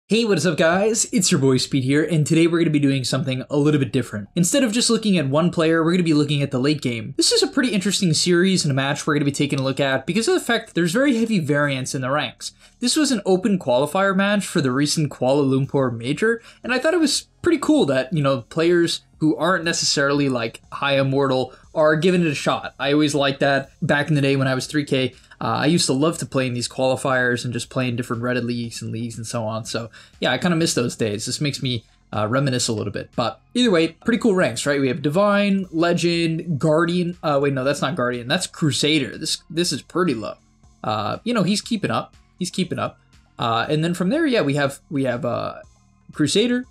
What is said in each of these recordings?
Hey, what is up guys? It's your boy Speed here, and today we're going to be doing something a little bit different. Instead of just looking at one player, we're going to be looking at the late game. This is a pretty interesting series and a match we're going to be taking a look at because of the fact that there's very heavy variance in the ranks. This was an open qualifier match for the recent Kuala Lumpur Major, and I thought it was pretty cool that, players who aren't necessarily like high immortal are giving it a shot. I always liked that back in the day when I was 3K. I used to love to play in these qualifiers and just play in different Reddit leagues and so on. So yeah, I kind of miss those days. This makes me reminisce a little bit. But either way, pretty cool ranks, right? We have Divine, Legend, Guardian. Wait, no, that's not Guardian. That's Crusader. This is pretty low. He's keeping up. He's keeping up. And then from there, yeah, we have Crusader.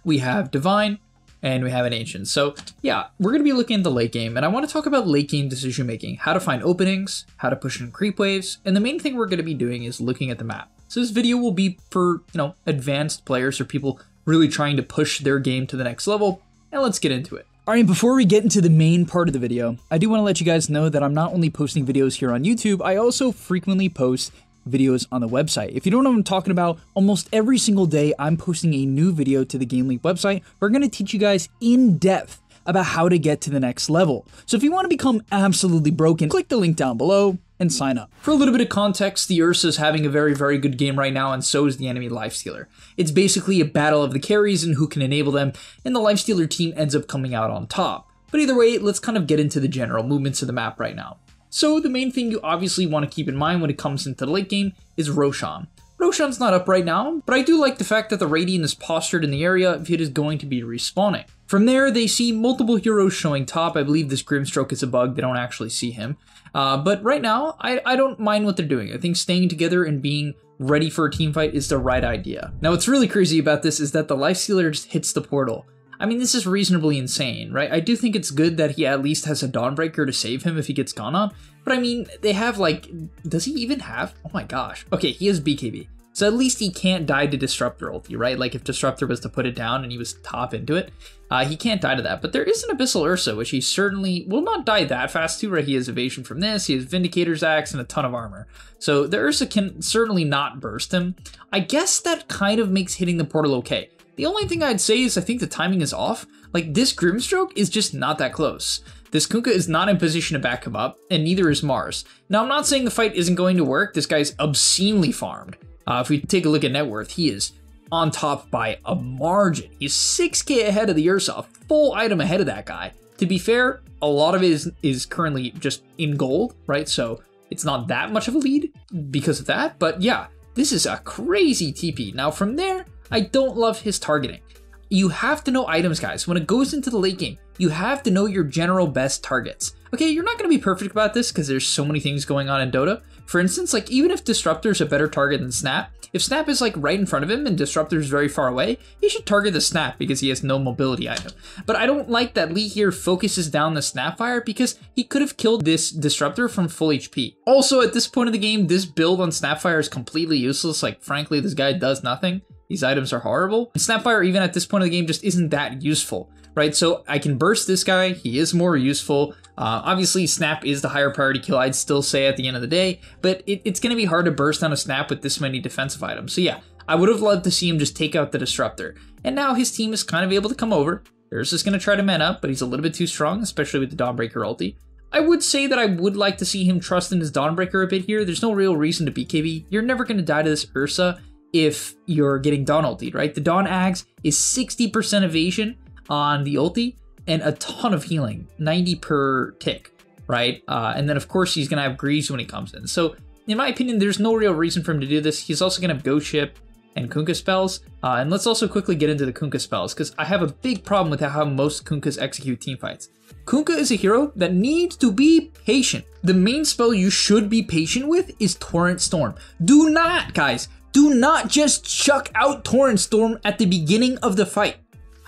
We have Divine. And we have an Ancient. So yeah, we're going to be looking at the late game, and I want to talk about late game decision making, how to find openings, how to push in creep waves, and the main thing we're going to be doing is looking at the map. So this video will be for, advanced players or people really trying to push their game to the next level, and let's get into it. Alright, before we get into the main part of the video, I do want to let you guys know that I'm not only posting videos here on YouTube, I also frequently post videos on the website. If you don't know what I'm talking about, almost every single day I'm posting a new video to the GameLeap website. We're going to teach you guys in depth about how to get to the next level. So if you want to become absolutely broken, click the link down below and sign up. For a little bit of context, the Ursa is having a very, very good game right now, and so is the enemy Lifestealer. It's basically a battle of the carries and who can enable them, and the Lifestealer team ends up coming out on top. But either way, let's kind of get into the general movements of the map right now. So the main thing you obviously want to keep in mind when it comes into the late game is Roshan. Roshan's not up right now, but I do like the fact that the Radiant is postured in the area if it is going to be respawning. From there, they see multiple heroes showing top. I believe this Grimstroke is a bug, they don't actually see him. But right now, I don't mind what they're doing. I think staying together and being ready for a team fight is the right idea. Now what's really crazy about this is that the Lifestealer just hits the portal. I mean, this is reasonably insane, right? I do think it's good that he at least has a Dawnbreaker to save him if he gets gone on. But I mean, they have does he even have? Oh my gosh. Okay, he has BKB. So at least he can't die to Disruptor ulti, right? Like if Disruptor was to put it down and he was top into it, he can't die to that. But there is an Abyssal Ursa, which he certainly will not die that fast to, right? He has evasion from this, he has Vindicator's Axe and a ton of armor. So the Ursa can certainly not burst him. I guess that kind of makes hitting the portal okay. The only thing I'd say is I think the timing is off. Like this Grimstroke is just not that close. This Kunkka is not in position to back him up, and neither is Mars. Now I'm not saying the fight isn't going to work. This guy's obscenely farmed. If we take a look at net worth, he is on top by a margin. He's 6k ahead of the Ursa, a full item ahead of that guy. To be fair, a lot of it is currently just in gold, right? So it's not that much of a lead because of that. But yeah, this is a crazy TP. Now from there, I don't love his targeting. You have to know items, guys. When it goes into the late game, you have to know your general best targets. Okay, you're not going to be perfect about this because there's so many things going on in Dota. For instance, like even if Disruptor is a better target than Snap, if Snap is like right in front of him and Disruptor is very far away, he should target the Snap because he has no mobility item. But I don't like that Lee here focuses down the Snapfire because he could have killed this Disruptor from full HP. Also, at this point of the game, this build on Snapfire is completely useless. Like frankly, this guy does nothing. These items are horrible. And Snapfire, even at this point of the game, just isn't that useful, right? So I can burst this guy. He is more useful. Obviously, Snap is the higher priority kill, I'd still say at the end of the day, but it's going to be hard to burst on a Snap with this many defensive items. So yeah, I would have loved to see him just take out the Disruptor. And now his team is kind of able to come over. There's just going to try to man up, but he's a little bit too strong, especially with the Dawnbreaker ulti. I would say that I would like to see him trust in his Dawnbreaker a bit here. There's no real reason to BKB. You're never going to die to this Ursa if you're getting Dawn ultied, right? The Dawn Axe is 60% evasion on the ulti and a ton of healing, 90 per tick, right? And then of course he's gonna have Greaves when he comes in. So in my opinion, there's no real reason for him to do this. He's also gonna have Ghost Ship and Kunkka spells. And let's also quickly get into the Kunkka spells because I have a big problem with how most Kunkkas execute teamfights. Kunkka is a hero that needs to be patient. The main spell you should be patient with is Torrent Storm. Do not, guys, do not just chuck out Torrent Storm at the beginning of the fight.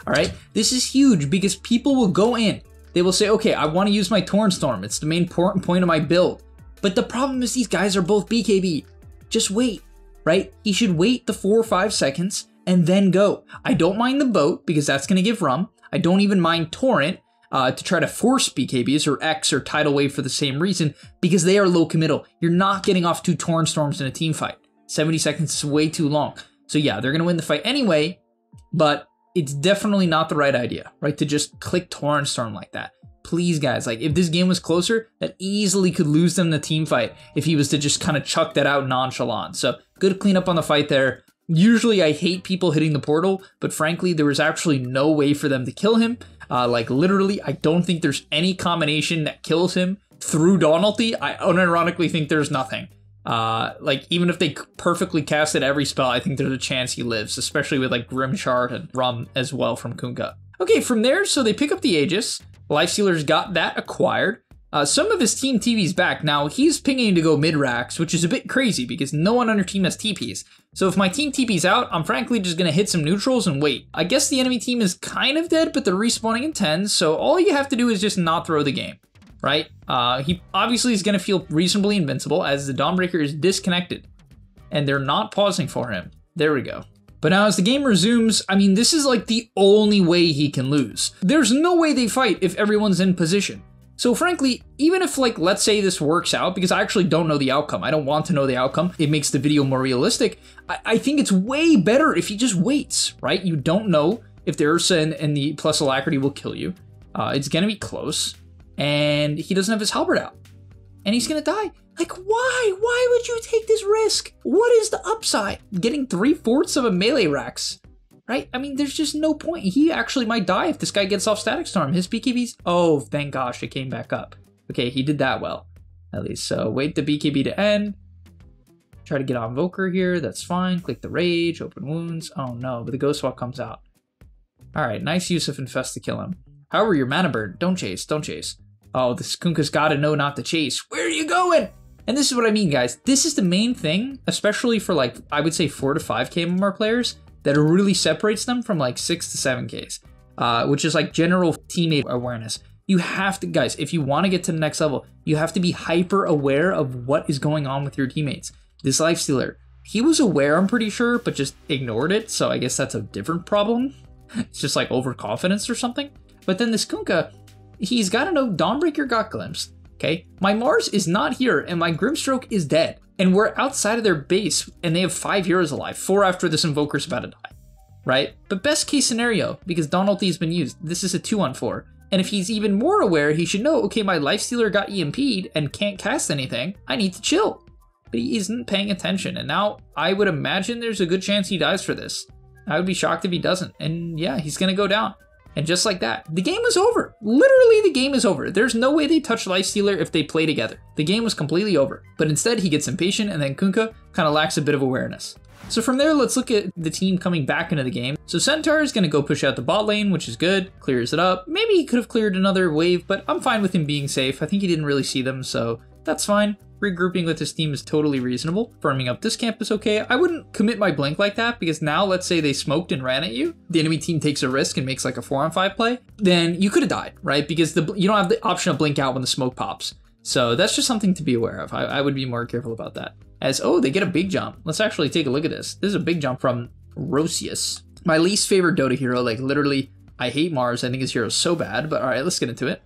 All right, this is huge because people will go in. They will say, okay, I want to use my Torrent Storm. It's the main point of my build. But the problem is these guys are both BKB. Just wait, right? He should wait the 4 or 5 seconds and then go. I don't mind the boat because that's going to give rum. I don't even mind Torrent to try to force BKBs or X or Tidal Wave for the same reason because they are low committal. You're not getting off 2 Torrent Storms in a team fight. 70 seconds is way too long. So yeah, they're going to win the fight anyway, but it's definitely not the right idea, right? To just click Torrent Storm like that. Please, guys, like if this game was closer, that easily could lose them the team fight if he was to just kind of chuck that out nonchalant. So good cleanup on the fight there. Usually I hate people hitting the portal, but frankly, there was actually no way for them to kill him. Like literally, I don't think there's any combination that kills him through Dawn ulti. I unironically think there's nothing. Like even if they perfectly casted every spell, I think there's a chance he lives, especially with like Grim Shard and Rum as well from Kunkka. Okay, from there, so they pick up the Aegis. Lifestealer's got that acquired. Some of his team TV's back. Now, he's pinging to go mid-racks, which is a bit crazy because no one on your team has TPs. So if my team TP's out, I'm frankly just going to hit some neutrals and wait. I guess the enemy team is kind of dead, but they're respawning in 10s, so all you have to do is just not throw the game, right? He obviously is going to feel reasonably invincible as the Dawnbreaker is disconnected, and they're not pausing for him. There we go. But now as the game resumes, I mean, this is like the only way he can lose. There's no way they fight if everyone's in position. So frankly, even if like, let's say this works out, because I actually don't know the outcome. I don't want to know the outcome. It makes the video more realistic. I think it's way better if he just waits, right? You don't know if the Ursa and the plus alacrity will kill you. It's gonna be close. And he doesn't have his halberd out. And he's gonna die. Like, why? Why would you take this risk? What is the upside? Getting 3/4 of a melee Rax, right? I mean, there's just no point. He actually might die if this guy gets off Static Storm. His BKB's, oh, thank gosh, it came back up. Okay, he did that well, at least. So wait the BKB to end. Try to get on Invoker here, that's fine. Click the Rage, open wounds. Oh no, but the Ghost Walk comes out. All right, nice use of Infest to kill him. However, your mana burn, don't chase, don't chase. Oh, this Kunkka's gotta know not to chase. Where are you going? And this is what I mean, guys. This is the main thing, especially for like, I would say 4 to 5k MMR players, that really separates them from like 6 to 7ks, which is like general teammate awareness. You have to, guys, if you want to get to the next level, you have to be hyper aware of what is going on with your teammates. This Lifestealer, he was aware, I'm pretty sure, but just ignored it. So I guess that's a different problem. It's just like overconfidence or something. But then this Kunkka, he's got to know Dawnbreaker got glimpsed. Okay, my Mars is not here and my Grimstroke is dead. And we're outside of their base and they have 5 heroes alive, 4 after this Invoker's about to die, right? But best case scenario, because Dawn ulti has been used, this is a 2-on-4. And if he's even more aware, he should know, okay, my Lifestealer got EMP'd and can't cast anything, I need to chill. But he isn't paying attention. And now I would imagine there's a good chance he dies for this. I would be shocked if he doesn't. And yeah, he's gonna go down. And just like that, the game is over. Literally, the game is over. There's no way they touch Lifestealer if they play together. The game was completely over. But instead, he gets impatient, and then Kunkka kind of lacks a bit of awareness. So from there, let's look at the team coming back into the game. So Centaur is going to go push out the bot lane, which is good. Clears it up. Maybe he could have cleared another wave, but I'm fine with him being safe. I think he didn't really see them, so that's fine. Regrouping with his team is totally reasonable. Firming up this camp is okay. I wouldn't commit my blink like that because now let's say they smoked and ran at you. The enemy team takes a risk and makes like a 4-on-5 play. Then you could have died, right? Because you don't have the option of blink out when the smoke pops. So that's just something to be aware of. I would be more careful about that. As, oh, they get a big jump. Let's actually take a look at this. This is a big jump from Rosius. My least favorite Dota hero, like literally, I hate Mars. I think his hero is so bad, but all right, let's get into it.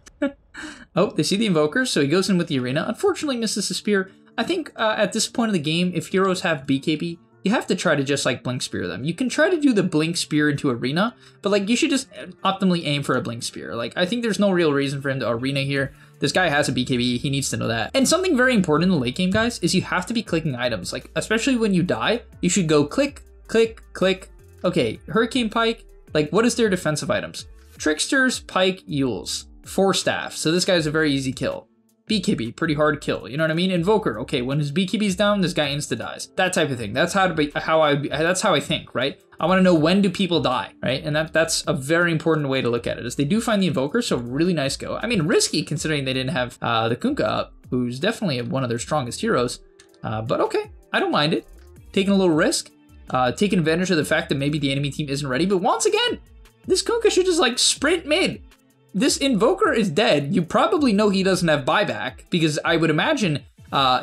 Oh, they see the Invoker, so he goes in with the Arena. Unfortunately, misses the Spear. I think at this point in the game, if heroes have BKB, you have to try to just like Blink Spear them. You can try to do the Blink Spear into Arena, but like you should just optimally aim for a Blink Spear. Like I think there's no real reason for him to Arena here. This guy has a BKB, he needs to know that. And something very important in the late game, guys, is you have to be clicking items. Like, especially when you die, you should go click, click, click. Okay, Hurricane Pike, like what is their defensive items? Tricksters, Pike, Yules. 4 staff, so this guy's a very easy kill. BKB, pretty hard kill, you know what I mean? Invoker, okay, when his BKB's down, this guy insta dies. That type of thing. That's how I think, right? I want to know when do people die, right? And that's a very important way to look at it. Is they do find the Invoker, so really nice go. I mean, risky considering they didn't have the Kunkka up, who's definitely one of their strongest heroes. But okay, I don't mind it. Taking a little risk, taking advantage of the fact that maybe the enemy team isn't ready. But once again, this Kunkka should just like sprint mid. This Invoker is dead. You probably know he doesn't have buyback because I would imagine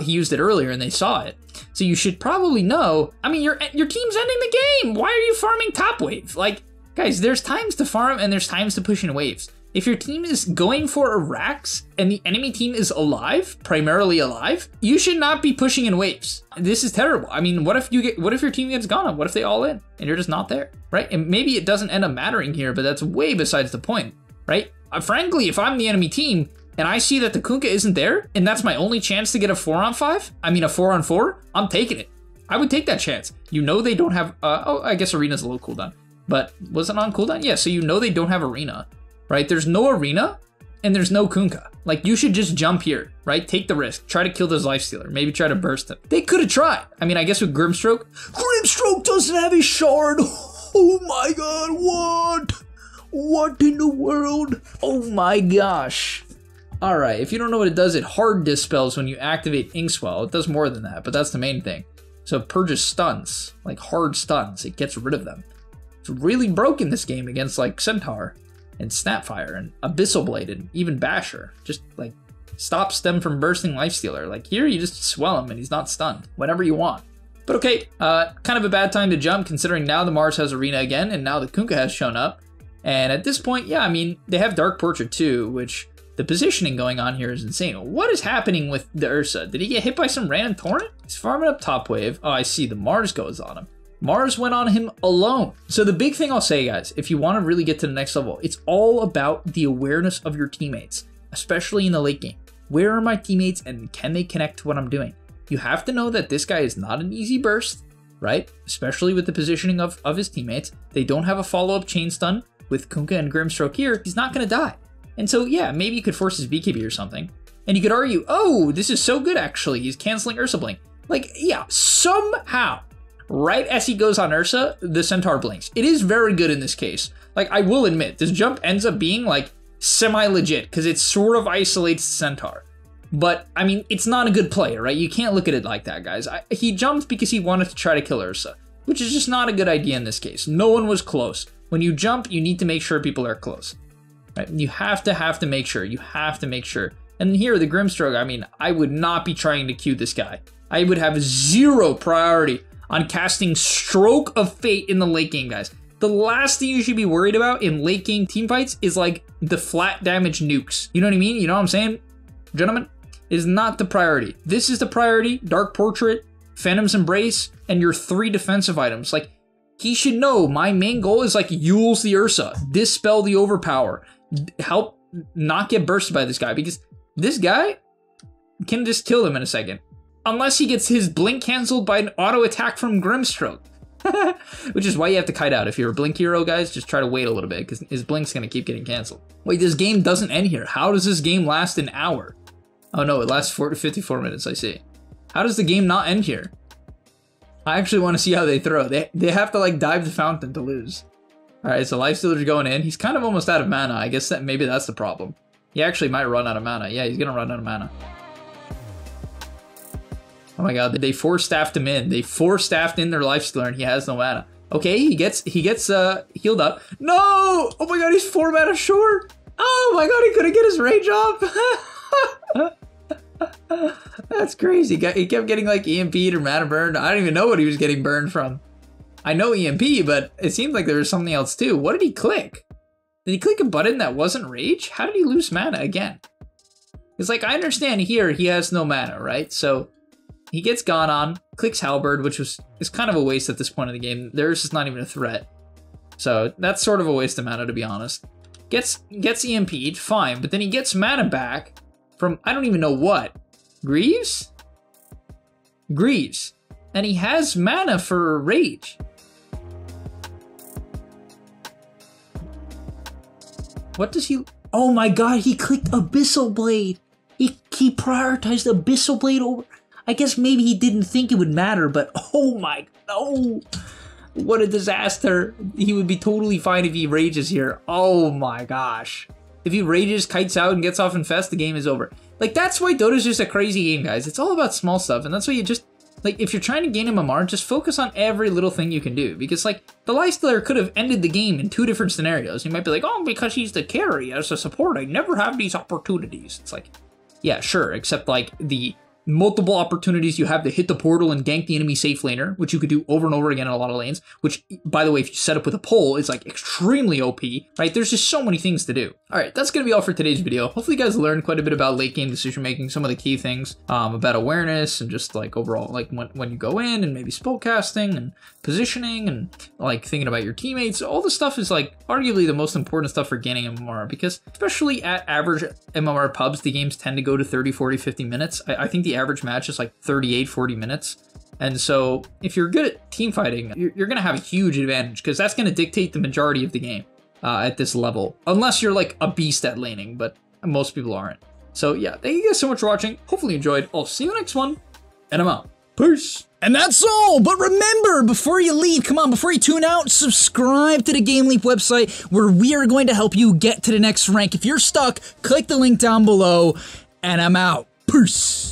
he used it earlier and they saw it. So you should probably know. I mean, your team's ending the game. Why are you farming top wave? Like, guys, there's times to farm and there's times to push in waves. If your team is going for a Rax and the enemy team is alive, primarily alive, you should not be pushing in waves. This is terrible. I mean, what if your team gets gone? What if they all in and you're just not there, right? And maybe it doesn't end up mattering here, but that's way besides the point, right? Frankly, if I'm the enemy team and I see that the Kunkka isn't there and that's my only chance to get a 4-on-5, I mean a 4-on-4, I'm taking it. I would take that chance. You know they don't have, oh, I guess Arena's a low cooldown, but was it on cooldown? Yeah, so you know they don't have Arena. Right? There's no Arena and there's no Kunkka. Like, you should just jump here, right? Take the risk. Try to kill this Lifestealer. Maybe try to burst him. They could have tried. I mean, I guess with Grimstroke. Grimstroke doesn't have a shard. Oh my god, what? What in the world? Oh my gosh. All right, if you don't know what it does, it hard dispels when you activate Inkswell. It does more than that, but that's the main thing. So it purges stuns, like hard stuns. It gets rid of them. It's really broken this game against like Centaur and Snapfire and Abyssal Blade and even Basher. Just like stops them from bursting Lifestealer. Like here, you just swell him and he's not stunned whenever you want. But okay, kind of a bad time to jump considering now the Mars has Arena again and now the Kunkka has shown up. And at this point, yeah, I mean, they have Dark Portrait too, which the positioning going on here is insane. What is happening with the Ursa? Did he get hit by some random torrent? He's farming up top wave. Oh, I see, the Mars goes on him. Mars went on him alone. So the big thing I'll say, guys, if you want to really get to the next level, it's all about the awareness of your teammates, especially in the late game. Where are my teammates and can they connect to what I'm doing? You have to know that this guy is not an easy burst, right? Especially with the positioning of his teammates. They don't have a follow-up chain stun with Kunkka and Grimstroke here. He's not going to die. And so, yeah, maybe you could force his BKB or something. And you could argue, oh, this is so good, actually. He's canceling Ursa Blink. Like, yeah, somehow, right as he goes on Ursa, the Centaur blinks. It is very good in this case. Like, I will admit, this jump ends up being, like, semi-legit, because it sort of isolates the Centaur. But, I mean, it's not a good play, right? You can't look at it like that, guys. He jumped because he wanted to try to kill Ursa, which is just not a good idea in this case. No one was close. When you jump, you need to make sure people are close. Right? You have to make sure. You have to make sure. And here, the Grimstroke, I mean, I would not be trying to Q this guy. I would have zero priority on casting Stroke of Fate in the late game, guys. The last thing you should be worried about in late game teamfights is like the flat damage nukes. You know what I mean? You know what I'm saying? Gentlemen, it is not the priority. This is the priority. Dark Portrait, Phantom's Embrace, and your 3 defensive items. Like, he should know my main goal is like Yule's the Ursa, dispel the overpower, help not get bursted by this guy, because this guy can just kill him in a second. Unless he gets his blink canceled by an auto attack from Grimstroke. Which is why you have to kite out. If you're a blink hero, guys, just try to wait a little bit because his blink's going to keep getting canceled. Wait, this game doesn't end here. How does this game last an hour? Oh no, it lasts 54 minutes, I see. How does the game not end here? I actually want to see how they throw. They have to like dive the fountain to lose. Alright, so Lifestealer's going in. He's kind of almost out of mana. I guess that maybe that's the problem. He actually might run out of mana. Yeah, he's going to run out of mana. Oh my god, they force-staffed him in. They force-staffed in their Lifestealer and he has no mana. Okay, he gets healed up. No! Oh my god, he's 4 mana short! Oh my god, he couldn't get his rage off! That's crazy. He kept getting like EMP'd or mana burned. I don't even know what he was getting burned from. I know EMP, but it seemed like there was something else too. What did he click? Did he click a button that wasn't rage? How did he lose mana again? It's like, I understand here he has no mana, right? So he gets gone on, clicks Halberd, which is kind of a waste at this point in the game. There's just not even a threat. So that's sort of a waste of mana, to be honest. Gets EMP'd, fine, but then he gets mana back from, I don't even know what. Greaves? Greaves. And he has mana for Rage. What does he... Oh my god, he clicked Abyssal Blade. He prioritized Abyssal Blade over... I guess maybe he didn't think it would matter, but oh my... No! What a disaster. He would be totally fine if he rages here. Oh my gosh. If he rages, kites out, and gets off Infest, the game is over. Like, that's why Dota's just a crazy game, guys. It's all about small stuff, and that's why you just... Like, if you're trying to gain MMR, just focus on every little thing you can do. Because, like, the Lifestealer could have ended the game in 2 different scenarios. You might be like, oh, because he's the carry as a support, I never have these opportunities. It's like, yeah, sure, except, like, the multiple opportunities you have to hit the portal and gank the enemy safe laner, which you could do over and over again in a lot of lanes, which, by the way, if you set up with a pole, is like extremely OP, right? There's just so many things to do. All right, that's going to be all for today's video. Hopefully you guys learned quite a bit about late game decision making, some of the key things about awareness and just like overall, like when you go in and maybe spellcasting and positioning and like thinking about your teammates. All this stuff is like arguably the most important stuff for gaining MMR, because especially at average MMR pubs, the games tend to go to 30, 40, 50 minutes. I think the average match is like 38, 40 minutes. And so if you're good at team fighting, you're going to have a huge advantage, because that's going to dictate the majority of the game at this level. Unless you're like a beast at laning, but most people aren't. So yeah, thank you guys so much for watching. Hopefully you enjoyed. I'll see you in the next one, and I'm out. Peace. And that's all, but remember, before you leave, come on, before you tune out, subscribe to the GameLeap website, where we are going to help you get to the next rank. If you're stuck, click the link down below, and I'm out. Peace.